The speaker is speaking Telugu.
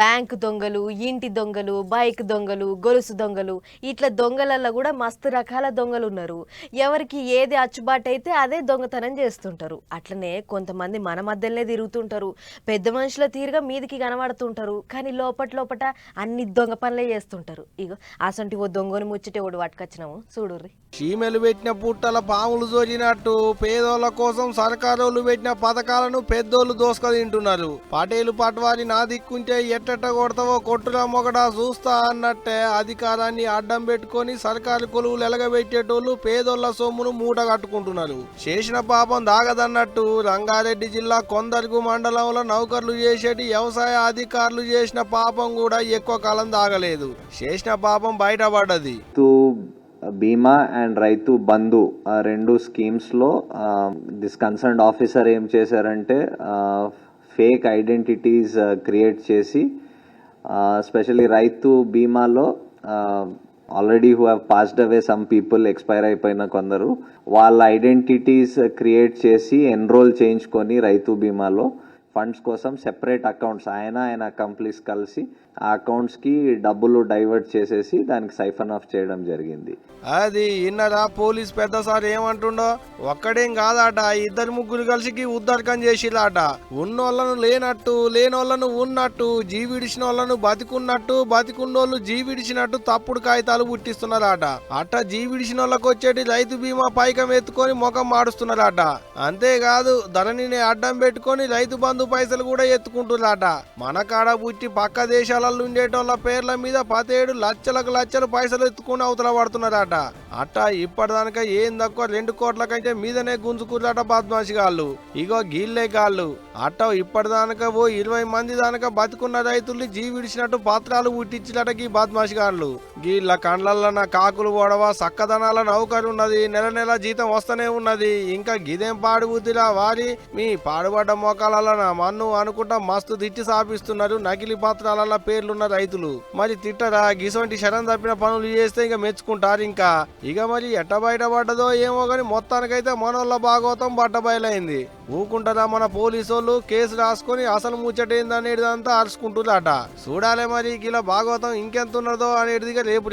బ్యాంక్ దొంగలు, ఇంటి దొంగలు, బైక్ దొంగలు, గొలుసు దొంగలు ఇట్లా దొంగలల్లో కూడా మస్తు రకాల దొంగలు ఉన్నారు. ఎవరికి ఏది అచ్చుబాటైతే అదే దొంగతనం చేస్తుంటారు. అట్లనే కొంతమంది మన మధ్యలోనే తిరుగుతుంటారు. పెద్ద మనుషుల తీరుగా మీదికి కనబడుతుంటారు. కానీ లోపట అన్ని దొంగ పనులే చేస్తుంటారు. ఇగో అసంటి ఓ దొంగని ముచ్చటే ఓడి పట్టుకొచ్చినాము చూడుర్రి. చీమెలు పెట్టిన పుట్టల పాములు జోరినట్టు పేదోళ్ల కోసం సర్కారోళ్ళు పెట్టిన పథకాలను పెద్దోళ్ళు దోసుక తింటున్నారు. పటేలు పట్వారి నా దిక్కుంటే ఎట్టెట్ట కొడతావో కొట్టురా మొగడా చూస్తా అన్నట్టే అధికారాన్ని అడ్డం పెట్టుకొని సర్కారు కొలువులు ఎలగబెట్టేటోళ్ళు పేదోళ్ల సొమ్మును మూట కట్టుకుంటున్నారు. చేసిన పాపం దాగదన్నట్టు రంగారెడ్డి జిల్లా కొందరుగు మండలంలో నౌకర్లు చేసేటి వ్యవసాయ అధికారులు చేసిన పాపం కూడా ఎక్కువ కాలం దాగలేదు. చేసిన పాపం బయటపడ్డది. బీమా అండ్ రైతు బంధు ఆ రెండు స్కీమ్స్లో దిస్ కన్సర్న్డ్ ఆఫీసర్ ఏం చేశారంటే ఫేక్ ఐడెంటిటీస్ క్రియేట్ చేసి స్పెషల్లీ రైతు బీమాలో already who have passed away some people expire అయిపోయిన కొందరు వాళ్ళ ఐడెంటిటీస్ క్రియేట్ చేసి ఎన్రోల్ చేయించుకొని రైతు బీమాలో ఫండ్స్ కోసం సెపరేట్ అకౌంట్స్ ఆయన కంప్లీస్ కలిసి ఆ అకౌంట్స్కి డబ్బులు డైవర్ట్ చేసేసి దానికి సైఫన్ ఆఫ్ చేయడం జరిగింది. అది ఇన్నరా పోలీస్ పెద్ద సార్ ఏమంటుండో, ఒక్కడేం కాదట, ఇద్దరు ముగ్గురు కలిసి ఉద్దరకం చేసిలాట. ఉన్నోళ్లను లేనట్టు, లేనోళ్లను ఉన్నట్టు, జీవిడిచిన వాళ్ళను బతికున్నట్టు, బతికున్నోళ్ళు జీవిడిచినట్టు తప్పుడు కాగితాలు పుట్టిస్తున్నారట. అట్ట జీవిడిచిన వాళ్ళకి వచ్చేటి రైతు బీమా పైకం ఎత్తుకొని ముఖం మాడుస్తున్నారట. అంతేకాదు ధరణిని అడ్డం పెట్టుకొని రైతు బంధు పైసలు కూడా ఎత్తుకుంటున్నారట. మన కాడ పుట్టి పక్క దేశాలలో ఉండేటోళ్ళ పేర్ల మీద 17 లక్షలు పైసలు ఎత్తుకుని అవతల పడుతున్నారట. అట్ట ఇప్పటిదానిక ఏం తక్కువ 2 కోట్ల కంటే మీదనే గుంజుకుర్రట బద్మాషి గాళ్ళు. ఇగో గీళ్లే గాళ్ళు. అట్ట ఇప్పటిదానిక ఓ 20 మంది దానిక బతుకున్న రైతుల్ని జీవిడిచినట్టు పత్రాలు పుట్టించినట ఈ బద్మాషి గాళ్ళు. గీళ్ళ కండ్లల్లో నా కాకులు పోడవా సక్కదనాల నౌకరు ఉన్నది, నెల జీతం వస్తూనే ఉన్నది. ఇంకా గిదేం పాడు బుద్ధిరా వారి, మీ పాడుబడ్డ మోకాల నా మన్ను అనుకుంటా మస్తు తిట్టి సాపిస్తున్నారు నకిలీ పత్రాల పేర్లున్న రైతులు. మరి తిట్టరా, గిసొంటి శరం తప్పిన పనులు చేస్తే ఇంకా మెచ్చుకుంటారు. ఇంకా ఇక మరి ఎట్ట బయటపడ్డదో ఏమో గాని మొత్తానికైతే మనోళ్ళ భాగవతం బట్టబయలైంది. ఊకుంటారా మన పోలీసోళ్ళు కేసు రాసుకొని అసలు ముచ్చటేందనేదంతా అరుచుకుంటున్నారట. చూడాలే మరి ఇలా భాగవతం ఇంకెంత ఉన్నదో అనేటిదిగా రేపు